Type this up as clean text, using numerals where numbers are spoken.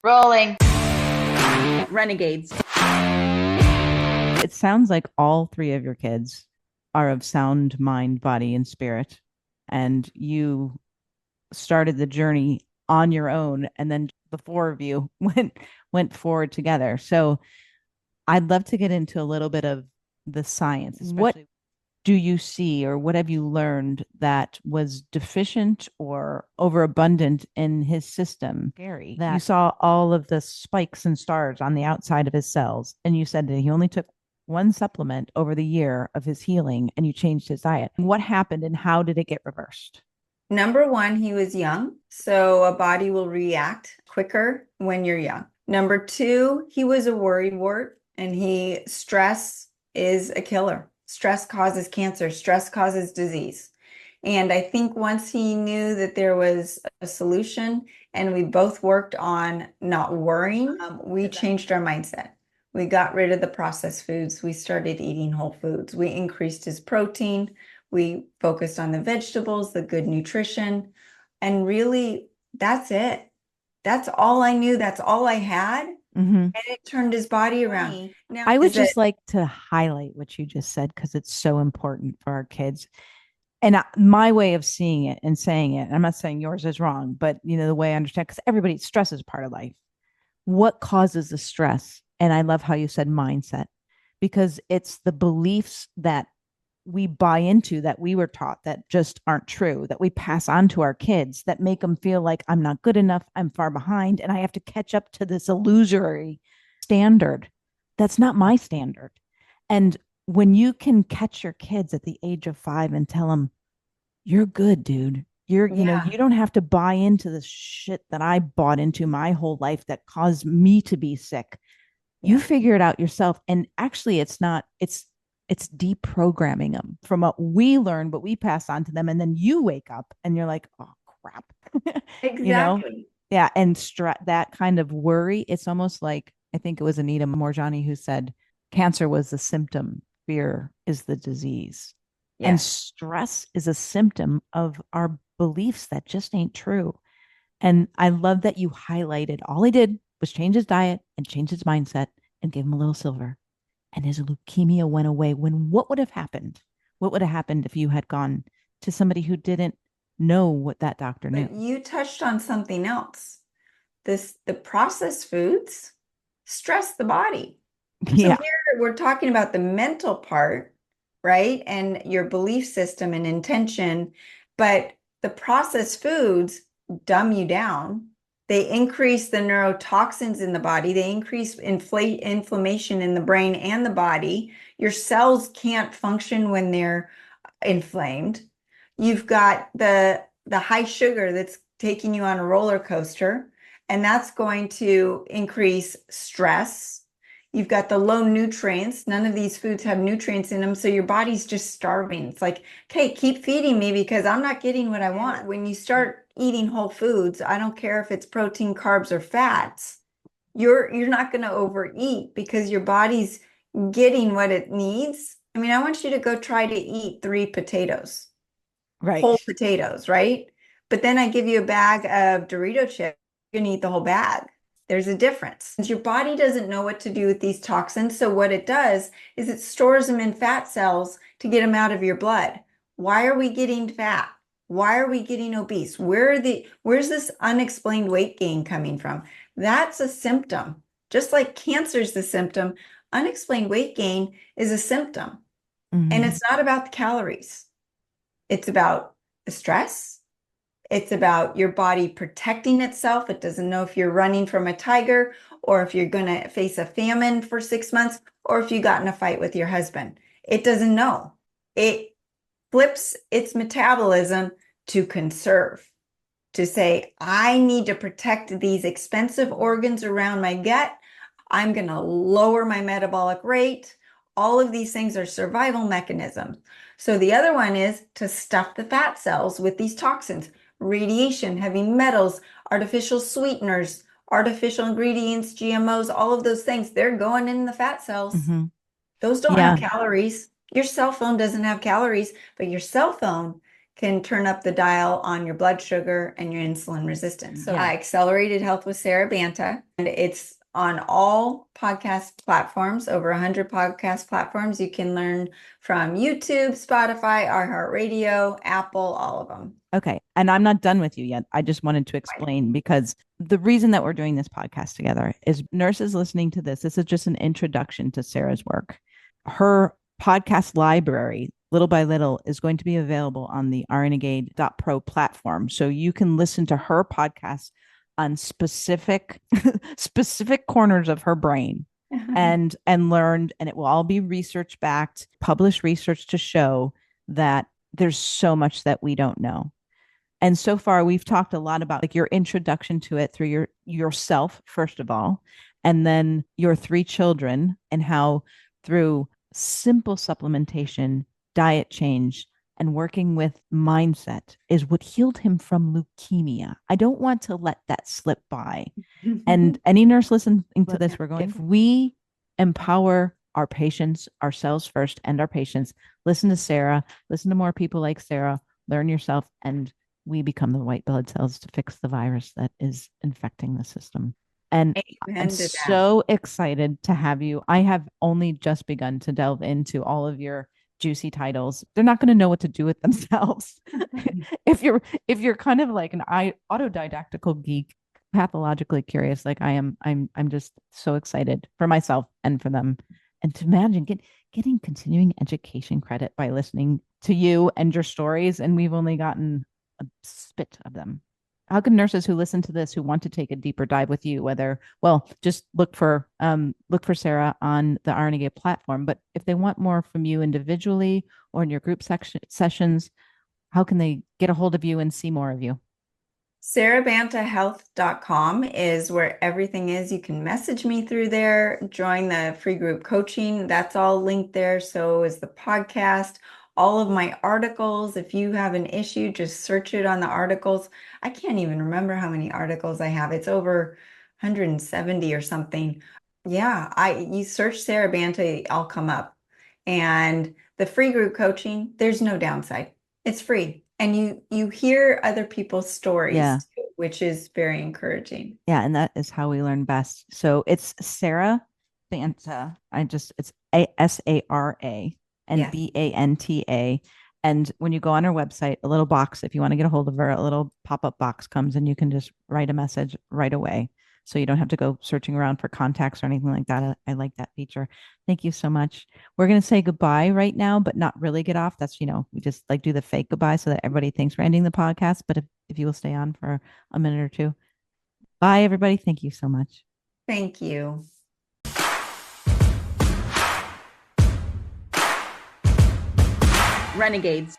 Rolling. Renegades. It sounds like all three of your kids are of sound mind, body, and spirit. And you started the journey on your own, and then the four of you went forward together. So I'd love to get into a little bit of the science. What do you see, or what have you learned that was deficient or overabundant in his system? Gary, that you saw all of the spikes and stars on the outside of his cells, and you said that he only took one supplement over the year of his healing, and you changed his diet. What happened, and how did it get reversed? Number one, he was young, so a body will react quicker when you're young. Number two, he was a worrywart, and stress is a killer. Stress causes cancer, stress causes disease. And I think once he knew that there was a solution and we both worked on not worrying, we changed our mindset. We got rid of the processed foods. We started eating whole foods. We increased his protein. We focused on the vegetables, the good nutrition, and really that's it. That's all I knew. That's all I had. And it turned his body around. Now, I would just like to highlight what you just said because it's so important for our kids. And my way of seeing it and saying it, I'm not saying yours is wrong, but the way I understand, because everybody stress is part of life. What causes the stress? And I love how you said mindset, because it's the beliefs that we buy into, that we were taught, that just aren't true, that we pass on to our kids, that make them feel like I'm not good enough, I'm far behind, and I have to catch up to this illusory standard. That's not my standard. And when you can catch your kids at the age of 5 and tell them, you're good, dude. You don't have to buy into the shit that I bought into my whole life that caused me to be sick. You figure it out yourself. And actually, it's deprogramming them from what we learn, but we pass on to them. And then you wake up and you're like, oh crap. exactly. Yeah. And that kind of worry, it's almost like, I think it was Anita Morjani who said, cancer was the symptom, fear is the disease. Yes. And stress is a symptom of our beliefs that just ain't true. And I love that you highlighted all he did was change his diet and change his mindset and give him a little silver. And his leukemia went away. When what would have happened? What would have happened if you had gone to somebody who didn't know what that doctor knew? But you touched on something else. The processed foods stress the body. Yeah. So here we're talking about the mental part, right? And your belief system and intention, but the processed foods dumb you down. They increase the neurotoxins in the body. They increase inflammation in the brain and the body. Your cells can't function when they're inflamed. You've got the high sugar that's taking you on a roller coaster, and that's going to increase stress. You've got the low nutrients. None of these foods have nutrients in them, so your body's just starving. It's like, okay, keep feeding me because I'm not getting what I want. When you start eating whole foods, I don't care if it's protein, carbs, or fats, you're not going to overeat because your body's getting what it needs. I mean, I want you to go try to eat 3 potatoes, Right. Whole potatoes, right? But then I give you a bag of Dorito chips, you're going to eat the whole bag. There's a difference. Your body doesn't know what to do with these toxins. So what it does is it stores them in fat cells to get them out of your blood. Why are we getting fat? Why are we getting obese? Where's this unexplained weight gain coming from? That's a symptom. Just like cancer is the symptom, unexplained weight gain is a symptom. And it's not about the calories. It's about the stress. It's about your body protecting itself. It doesn't know if you're running from a tiger or if you're going to face a famine for 6 months or if you got in a fight with your husband. It doesn't know. It flips its metabolism to conserve, to say, I need to protect these expensive organs around my gut. I'm going to lower my metabolic rate. All of these things are survival mechanisms. So the other one is to stuff the fat cells with these toxins. Radiation, heavy metals, artificial sweeteners, artificial ingredients, GMOs, all of those things, they're going in the fat cells. Those don't have calories. Your cell phone doesn't have calories, but your cell phone can turn up the dial on your blood sugar and your insulin resistance. So Yeah. Accelerated Health with Sara Banta, and it's on all podcast platforms, over 100 podcast platforms. You can learn from YouTube, Spotify, iHeartRadio, Apple, all of them. Okay. And I'm not done with you yet. I just wanted to explain because the reason that we're doing this podcast together is nurses listening to this. This is just an introduction to Sara's work. Her podcast library, little by little, is going to be available on the RNegade.pro platform. So you can listen to her podcast on specific corners of her brain and learn, and it will all be research backed, published research to show that there's so much that we don't know. And so far we've talked a lot about like your introduction to it through yourself first of all, and then your 3 children, and how through simple supplementation, diet change, and working with mindset is what healed him from leukemia. I don't want to let that slip by. And any nurse listening to this, we're going, if we empower our patients, ourselves first, and our patients, listen to Sara, listen to more people like Sara, learn yourself, and we become the white blood cells to fix the virus that is infecting the system. And I'm so excited to have you. I have only just begun to delve into all of your juicy titles. They're not going to know what to do with themselves. if you're kind of like an autodidactical geek, pathologically curious like I am, I'm just so excited for myself and for them. And to imagine getting continuing education credit by listening to you and your stories, and we've only gotten a spit of them. How can nurses who listen to this, who want to take a deeper dive with you, just look for Sara on the RNegade platform, but if they want more from you individually or in your group sessions, how can they get a hold of you and see more of you? SaraBantaHealth.com is where everything is. You can message me through there, join the free group coaching. That's all linked there. So is the podcast, all of my articles. If you have an issue, just search it on the articles. I can't even remember how many articles I have. It's over 170 or something. Yeah, you search Sara Banta, I'll come up. And the free group coaching, there's no downside. It's free. And you hear other people's stories, too, which is very encouraging. Yeah, and that is how we learn best. So it's Sara Banta. It's Sara and Banta. And when you go on her website, a little box, if you want to get a hold of her, a little pop-up box comes and you can just write a message right away. So you don't have to go searching around for contacts or anything like that. I like that feature. Thank you so much. We're going to say goodbye right now, but not really get off. That's, we just like do the fake goodbye so that everybody thinks we're ending the podcast. But if you will stay on for a minute or two. Bye, everybody. Thank you so much. Thank you. Renegades.